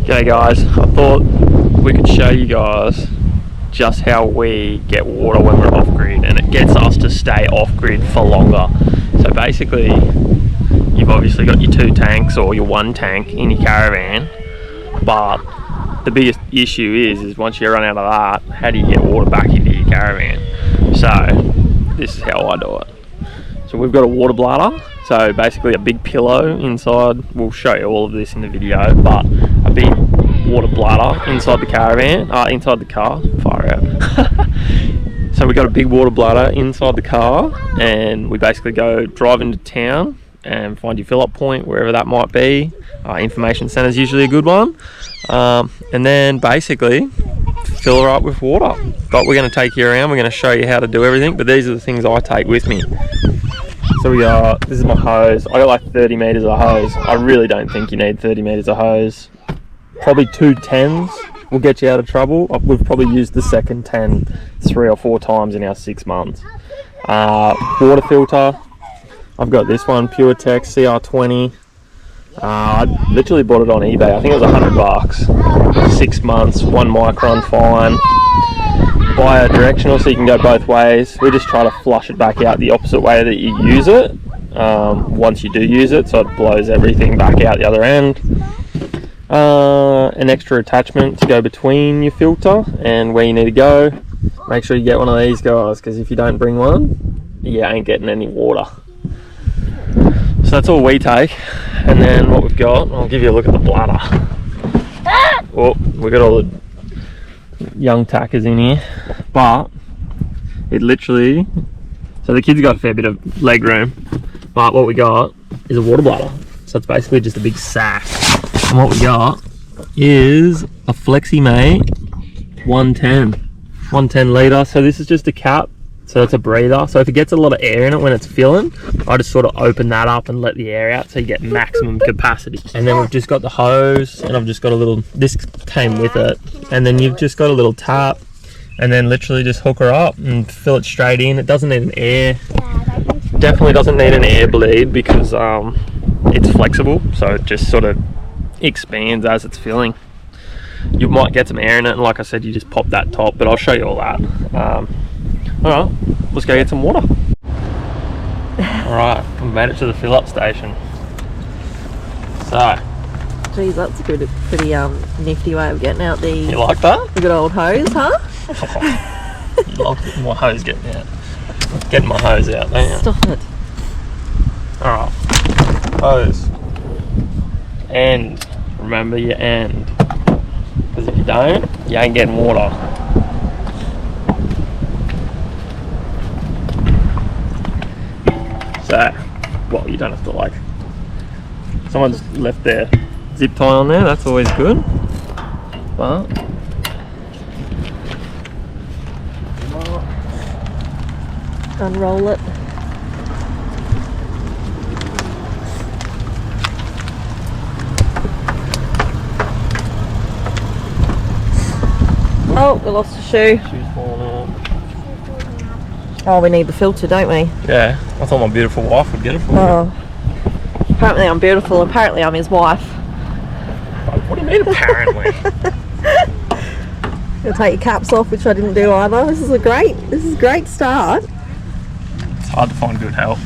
G'day guys, I thought we could show you guys just how we get water when we're off grid, and it gets us to stay off grid for longer. So basically, you've obviously got your 2 tanks or your 1 tank in your caravan, but the biggest issue is once you run out of that, how do you get water back into your caravan? So this is how I do it. So we've got a water bladder, so basically a big pillow inside. We'll show you all of this in the video, but a big water bladder inside the caravan, inside the car, far out. So we got a big water bladder inside the car, and we basically go drive into town and find your fill up point, wherever that might be. Information centre is usually a good one, and then basically fill her up with water. But we're going to take you around, we're going to show you how to do everything, but these are the things I take with me. So this is my hose. I got like 30 metres of hose. I really don't think you need 30 metres of hose. Probably 2 10s will get you out of trouble. We've probably used the second 10 3 or 4 times in our 6 months. Water filter. I've got this one, PureTech CR20. I literally bought it on eBay. I think it was $100. 6 months, 1 micron fine. Bi-directional, so you can go both ways. We just try to flush it back out the opposite way that you use it, once you do use it, so it blows everything back out the other end. An extra attachment to go between your filter and where you need to go. Make sure you get one of these guys, because if you don't bring one, you ain't getting any water. So that's all we take. And then what we've got, I'll give you a look at the bladder. Oh, we've got all the young tackers in here, but it literally, so the kids got a fair bit of leg room, but what we got is a water bladder. So it's basically just a big sack, and what we got is a FlexiMate 110 litre. So this is just a cap, so it's a breather. So if it gets a lot of air in it when it's filling, I just sort of open that up and let the air out so you get maximum capacity. And then we've just got the hose, and I've just got a little, this came with it, and then you've just got a little tap, and then literally just hook her up and fill it straight in. It doesn't need an air, definitely doesn't need an air bleed, because it's flexible, so it just sort of expands as it's filling. You might get some air in it, and like I said, you just pop that top, but I'll show you all that. Alright, let's go get some water. Alright, we made it to the fill up station. So, geez, that's a pretty nifty way of getting out the... You like that? The good old hose, huh? You like my hose getting out. Getting my hose out, don't you? Stop it. Alright, hose. End. Remember your end. Because if you don't, you ain't getting water. So, well, you don't have to like, someone's left their zip tie on there, that's always good, but unroll it. Oh, we lost a shoe. Shoe's falling out. Oh, we need the filter, don't we? Yeah, I thought my beautiful wife would get it for me. Oh. Apparently I'm beautiful, apparently I'm his wife. What do you mean apparently? You'll take your caps off, which I didn't do either. This is a great start. It's hard to find good help.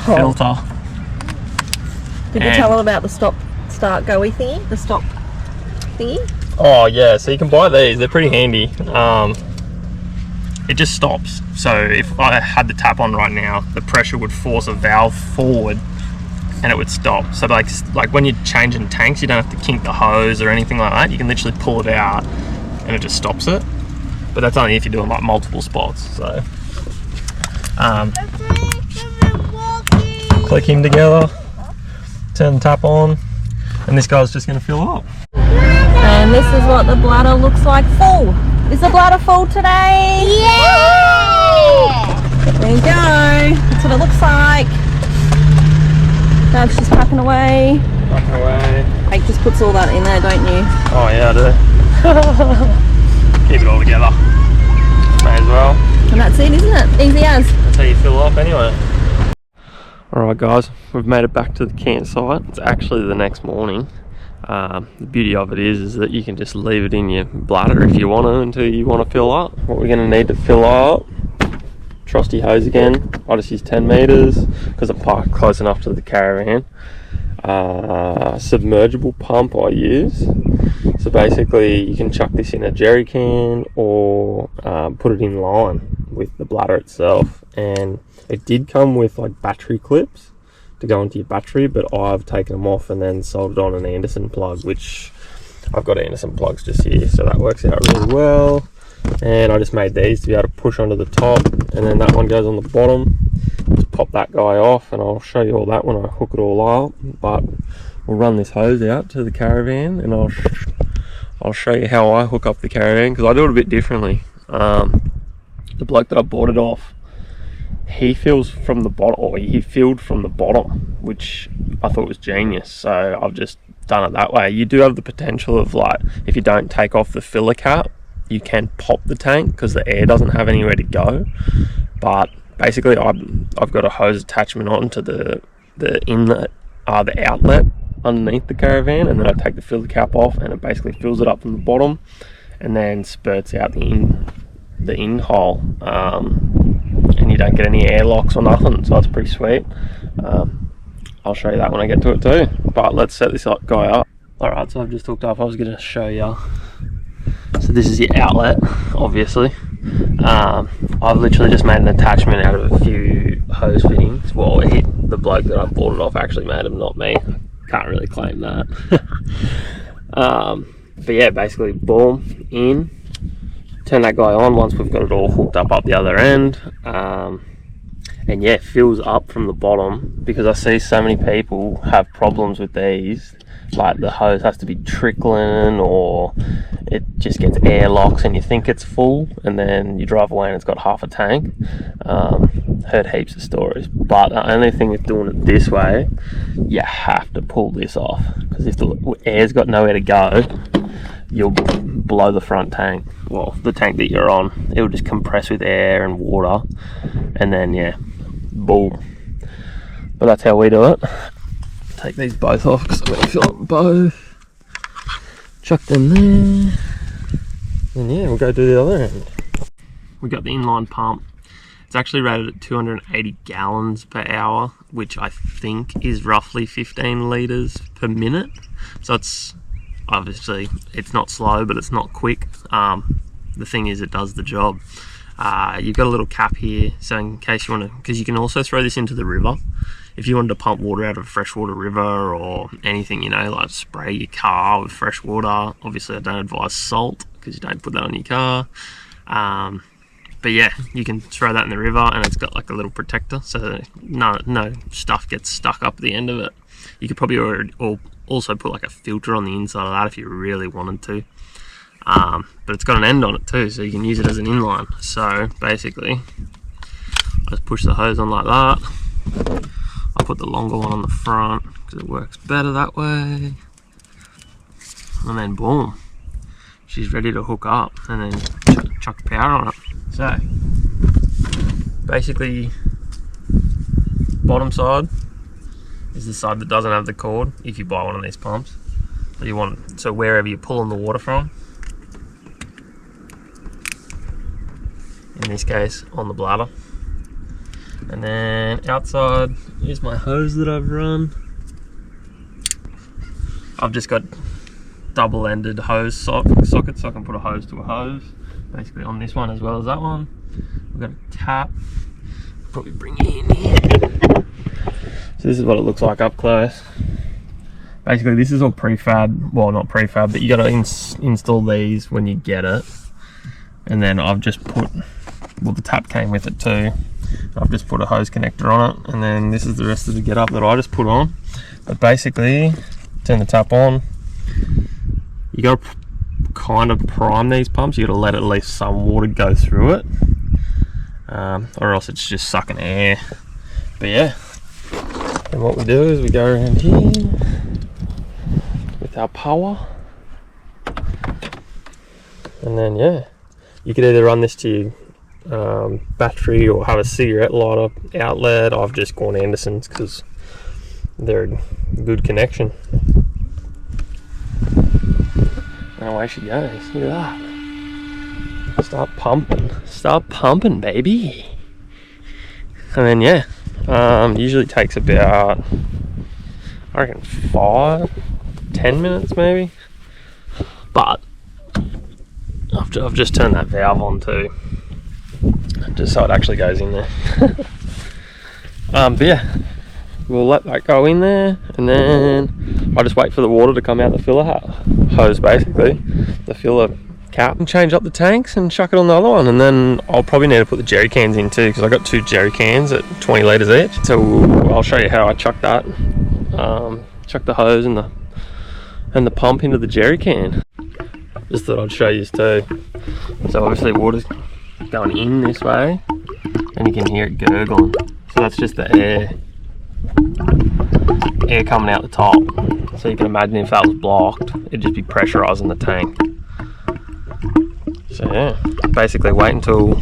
Oh. Filter. Did you tell them about the stop, start, go-y thingy? The stop thingy? Oh yeah, so you can buy these, they're pretty handy. It just stops. So if I had the tap on right now, the pressure would force a valve forward and it would stop. So like when you're changing tanks, you don't have to kink the hose or anything like that. You can literally pull it out and it just stops it. But that's only if you're doing like multiple spots. So click him together, turn the tap on, and this guy's just going to fill up. And this is what the bladder looks like full. Is the bladder full today? Yeah! There you go. That's what it looks like. Dad's just packing away. Packing away. Jake just puts all that in there, don't you? Oh yeah, I do. Keep it all together. May as well. And that's it, isn't it? Easy as. That's how you fill up anyway. Alright guys, we've made it back to the campsite. It's actually the next morning. The beauty of it is that you can just leave it in your bladder if you want to until you want to fill up. What we're going to need to fill up, trusty hose again. I just use 10 meters because I'm parked close enough to the caravan. Submergible pump I use. So basically you can chuck this in a jerry can or put it in line with the bladder itself. And it did come with like battery clips to go into your battery, but I've taken them off and then soldered on an Anderson plug, which I've got Anderson plugs just here, so that works out really well. And I just made these to be able to push onto the top, and then that one goes on the bottom. Just pop that guy off, and I'll show you all that when I hook it all up. But we'll run this hose out to the caravan, and I'll show you how I hook up the caravan, because I do it a bit differently. The bloke that I bought it off, he fills from the bottom, or he filled from the bottom, which I thought was genius. So I've just done it that way. You do have the potential of, like, if you don't take off the filler cap, you can pop the tank because the air doesn't have anywhere to go. But basically I've got a hose attachment onto the inlet, the outlet underneath the caravan, and then I take the filler cap off, and it basically fills it up from the bottom and then spurts out the in hole, and you don't get any air locks or nothing, so it's pretty sweet. I'll show you that when I get to it too, but let's set this guy up. Alright, so I've just hooked up. I was going to show you. So this is your outlet, obviously. I've literally just made an attachment out of a few hose fittings. Well, the bloke that I bought it off actually made them, not me. Can't really claim that. But yeah, basically, boom, in. Turn that guy on once we've got it all hooked up the other end. And yeah, it fills up from the bottom, because I see so many people have problems with these. Like the hose has to be trickling, or it just gets air locks and you think it's full, and then you drive away and it's got half a tank. Heard heaps of stories, but the only thing with doing it this way, you have to pull this off, because if the air's got nowhere to go, you'll blow the front tank. Well, the tank that you're on, it will just compress with air and water, and then yeah, boom. But that's how we do it. Take these both off because I'm going to fill up both. Chuck them there. And yeah, we'll go do the other end. We got the inline pump. It's actually rated at 280 gallons per hour, which I think is roughly 15 litres per minute. So it's obviously, it's not slow, but it's not quick. The thing is, it does the job. You've got a little cap here, so in case you want to, because you can also throw this into the river. If you wanted to pump water out of a freshwater river or anything, you know, like spray your car with fresh water. Obviously, I don't advise salt because you don't put that on your car. But yeah, you can throw that in the river, and it's got like a little protector, so no stuff gets stuck up at the end of it. You could probably also put like a filter on the inside of that if you really wanted to. But it's got an end on it too, so you can use it as an inline. So basically, I just push the hose on like that. I'll put the longer one on the front because it works better that way. And then boom, she's ready to hook up, and then chuck the power on it. So basically, bottom side is the side that doesn't have the cord if you buy one of these pumps. So wherever you're pulling the water from, in this case on the bladder. And then outside is my hose that I've run. I've just got double-ended hose sockets, so I can put a hose to a hose, basically on this one as well as that one. We've got a tap. Probably bring it in here. So this is what it looks like up close. Basically, this is all prefab. Well, not prefab, but you got to install these when you get it. And then I've just put, well, the tap came with it too. I've just put a hose connector on it, and then this is the rest of the getup that I just put on. But basically, turn the tap on. You got to kind of prime these pumps. You got to let at least some water go through it, or else it's just sucking air. But yeah, and what we do is we go around here with our power, and then yeah, you could either run this to your battery or have a cigarette lighter outlet. I've just gone Anderson's because they're a good connection. And away she goes. Look at that. Start pumping, baby. And then yeah, usually takes about, I reckon 5-10 minutes maybe. But I've just turned that valve on too, just so it actually goes in there. But yeah, we'll let that go in there, and then I just wait for the water to come out the filler hose, basically the filler cap, and change up the tanks and chuck it on the other one. And then I'll probably need to put the jerry cans in too, because I got 2 jerry cans at 20 litres each. So I'll show you how I chuck that. Chuck the hose and the pump into the jerry can. Just thought I'd show you too. So obviously water's going in this way, and you can hear it gurgling. So that's just the air coming out the top. So you can imagine if that was blocked, it'd just be pressurising the tank. So yeah, basically wait until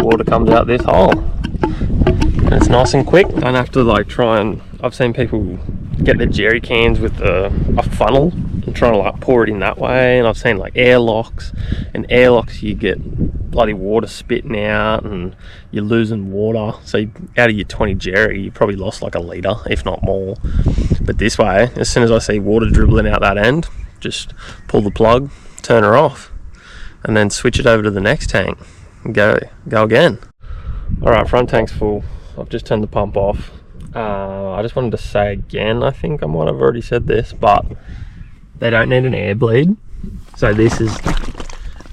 water comes out this hole. And it's nice and quick. Don't have to like try and, I've seen people get the jerry cans with a funnel and trying to like pour it in that way, and I've seen like airlocks, and airlocks you get bloody water spitting out and you're losing water. So out of your 20 jerry you probably lost like a litre, if not more. But this way, as soon as I see water dribbling out that end, just pull the plug, turn her off, and then switch it over to the next tank and go again. Alright, front tank's full. I've just turned the pump off. I just wanted to say again, I think I might have already said this, but they don't need an air bleed. So this is,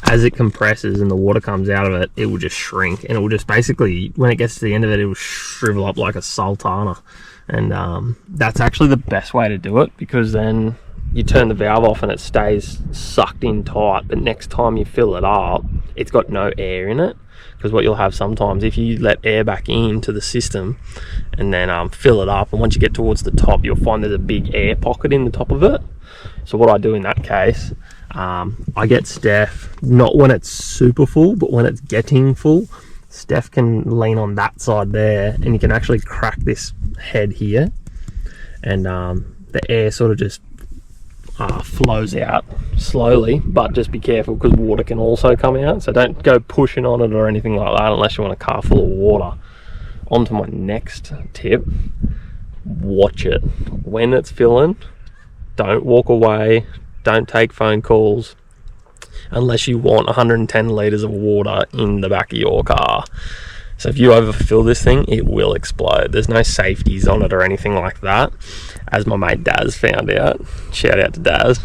as it compresses and the water comes out of it, it will just shrink, and it will just basically, when it gets to the end of it, it will shrivel up like a sultana. And that's actually the best way to do it, because then you turn the valve off and it stays sucked in tight, but next time you fill it up, it's got no air in it. Because what you'll have sometimes, if you let air back into the system and then fill it up, and once you get towards the top, you'll find there's a big air pocket in the top of it. So what I do in that case, I get Steph, not when it's super full, but when it's getting full, Steph can lean on that side there, and you can actually crack this head here, and the air sort of just flows out slowly, but just be careful because water can also come out, so don't go pushing on it or anything like that unless you want a car full of water. On to my next tip: watch it when it's filling. Don't walk away, don't take phone calls unless you want 110 litres of water in the back of your car. So if you overfill this thing, it will explode. There's no safeties on it or anything like that, as my mate Daz found out. Shout out to Daz.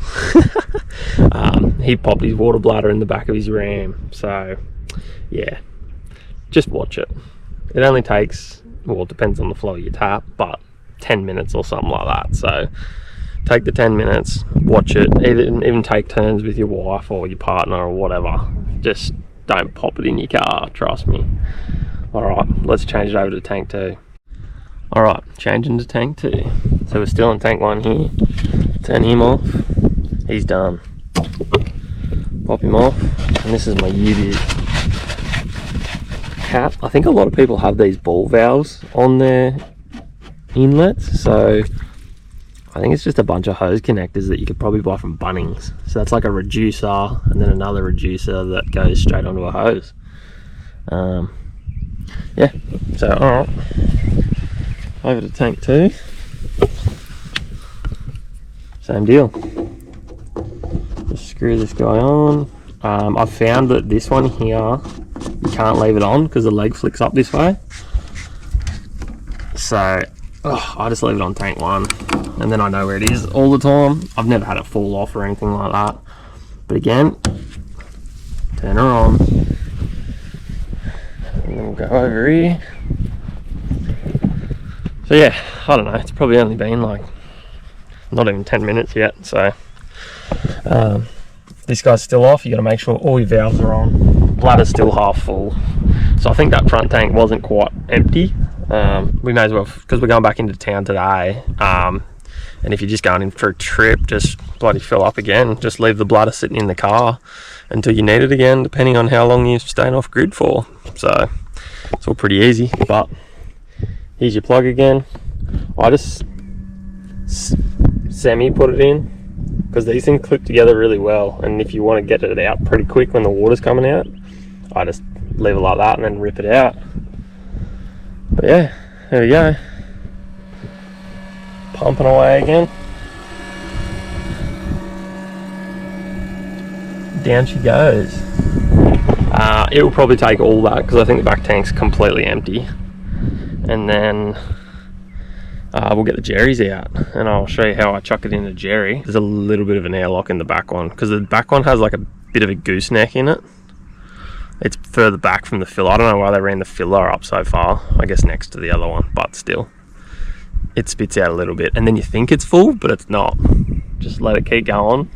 He popped his water bladder in the back of his Ram. So yeah, just watch it. It only takes, well, it depends on the flow of your tap, but 10 minutes or something like that. So take the 10 minutes, watch it, even take turns with your wife or your partner or whatever. Just don't pop it in your car, trust me. Alright, let's change it over to tank 2. Alright, changing to tank 2. So we're still in tank 1 here. Turn him off. He's done. Pop him off. And this is my U-View cap. I think a lot of people have these ball valves on their inlets. So I think it's just a bunch of hose connectors that you could probably buy from Bunnings. So that's like a reducer and then another reducer that goes straight onto a hose. Yeah, so alright, over to tank 2. Same deal. Just screw this guy on. I've found that this one here, you can't leave it on because the leg flicks up this way. So I just leave it on tank 1, and then I know where it is all the time. I've never had it fall off or anything like that. But again, turn her on. And then we'll go over here. So yeah, I don't know, it's probably only been like not even 10 minutes yet. So this guy's still off. You got to make sure all your valves are on. Bladder's still half full. So I think that front tank wasn't quite empty. We may as well, because we're going back into town today, and if you're just going in for a trip, just bloody fill up again. Just leave the bladder sitting in the car until you need it again, depending on how long you're staying off grid for. So it's all pretty easy. But here's your plug again. I just semi put it in, because these things clip together really well, and if you want to get it out pretty quick when the water's coming out, I just leave it like that and then rip it out. But yeah, there we go, pumping away again. Down she goes. It will probably take all that because I think the back tank's completely empty, and then we'll get the jerrys out and I'll show you how I chuck it in a jerry. There's a little bit of an airlock in the back one because the back one has like a bit of a gooseneck in it. It's further back from the filler. I don't know why they ran the filler up so far, I guess next to the other one, but still it spits out a little bit, and then you think it's full but it's not. Just let it keep going.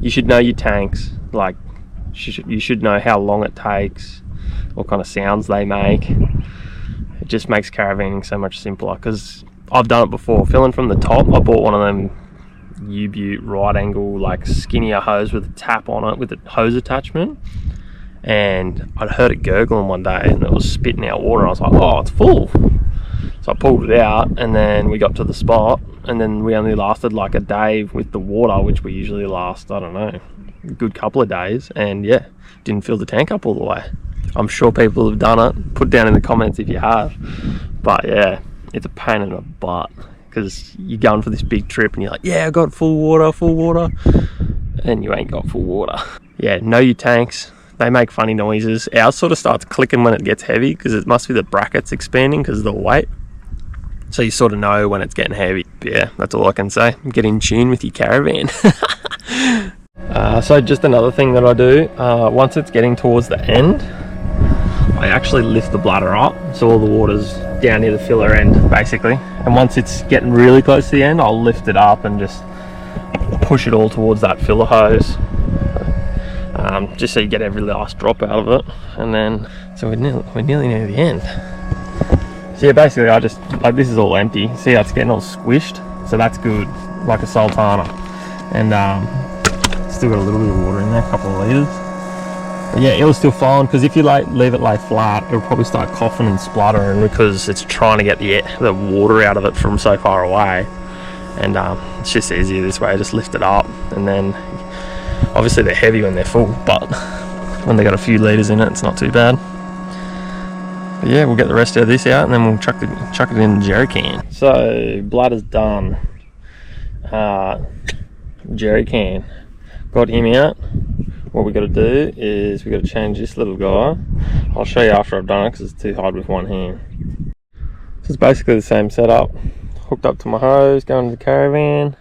You should know your tanks, like you should know how long it takes, what kind of sounds they make. It just makes caravanning so much simpler, because I've done it before. Filling from the top, I bought one of them U-Butte right angle, like skinnier hose with a tap on it with a hose attachment, and I'd heard it gurgling one day and it was spitting out water. I was like, oh, it's full. So I pulled it out, and then we got to the spot, and then we only lasted like a day with the water, which we usually last, I don't know, a good couple of days, and yeah, didn't fill the tank up all the way. I'm sure people have done it. Put down in the comments if you have. But yeah, it's a pain in the butt, because you're going for this big trip and you're like, yeah, I got full water, and you ain't got full water. Yeah, know your tanks. They make funny noises. Ours sort of starts clicking when it gets heavy, because it must be the brackets expanding because of the weight. So you sort of know when it's getting heavy. But yeah, that's all I can say. Get in tune with your caravan. So just another thing that I do, once it's getting towards the end, I actually lift the bladder up so all the water's down near the filler end basically, and once it's getting really close to the end, I'll lift it up and just push it all towards that filler hose, just so you get every last drop out of it. And then so we're nearly near the end. So yeah, basically I just, like, this is all empty, see how it's getting all squished, so that's good, like a sultana. And still got a little bit of water in there, a couple of litres. But yeah, it was still fine, because if you leave it lay flat, it'll probably start coughing and spluttering, because it's trying to get the water out of it from so far away. And it's just easier this way. Just lift it up, and then obviously they're heavy when they're full, but when they got a few litres in it, it's not too bad. But yeah, we'll get the rest of this out, and then we'll chuck it in the jerry can. So bladder's done. Jerry can, got him out. What we got to do is we got to change this little guy. I'll show you after I've done it, because it's too hard with one hand. So it's basically the same setup. Hooked up to my hose, going to the caravan.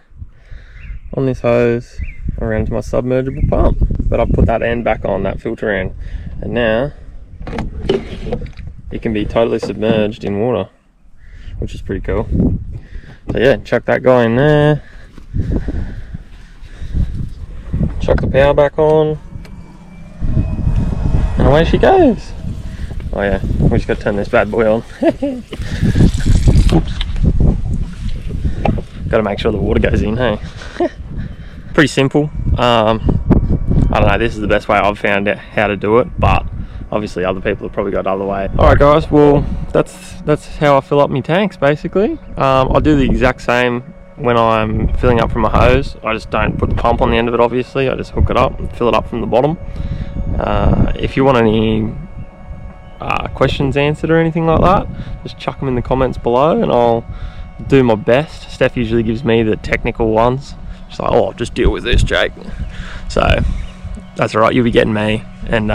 On this hose, around to my submergible pump. But I've put that end back on, that filter end. And now, it can be totally submerged in water, which is pretty cool. So yeah, chuck that guy in there. Chuck the power back on, and away she goes. Oh yeah, we just got to turn this bad boy on. Oops. Got to make sure the water goes in, hey. Pretty simple. I don't know, this is the best way I've found out how to do it, but obviously other people have probably got other way. Alright guys, well that's how I fill up my tanks basically. I'll do the exact same when I'm filling up from a hose. I just don't put the pump on the end of it, obviously. I just hook it up and fill it up from the bottom. If you want any questions answered or anything like that, just chuck them in the comments below and I'll do my best. Steph usually gives me the technical ones. She's like, oh, just deal with this, Jake. So that's alright, you'll be getting me. And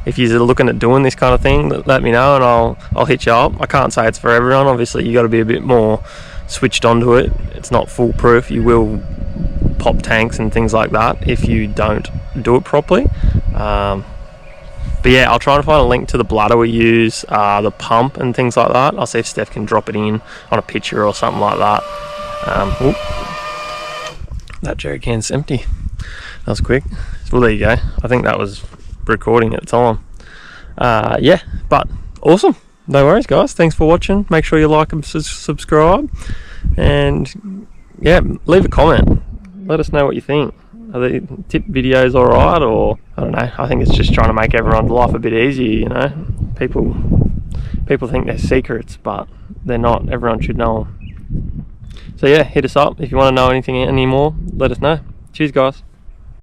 if you're looking at doing this kind of thing, let me know and I'll hit you up. I can't say it's for everyone. Obviously you got to be a bit more switched onto it. It's not foolproof. You will pop tanks and things like that if you don't do it properly. But yeah, I'll try and find a link to the bladder we use, the pump and things like that. I'll see if Steph can drop it in on a picture or something like that. That jerry can's empty. That was quick. Well, there you go. I think that was recording at the time. Yeah, but awesome. No worries guys, thanks for watching. Make sure you like and subscribe, and yeah, leave a comment. Let us know what you think. Are the tip videos alright, or I don't know, I think it's just trying to make everyone's life a bit easier, you know. People think they're secrets, but they're not. Everyone should know them. So yeah, hit us up if you want to know anything anymore. Let us know. Cheers, guys.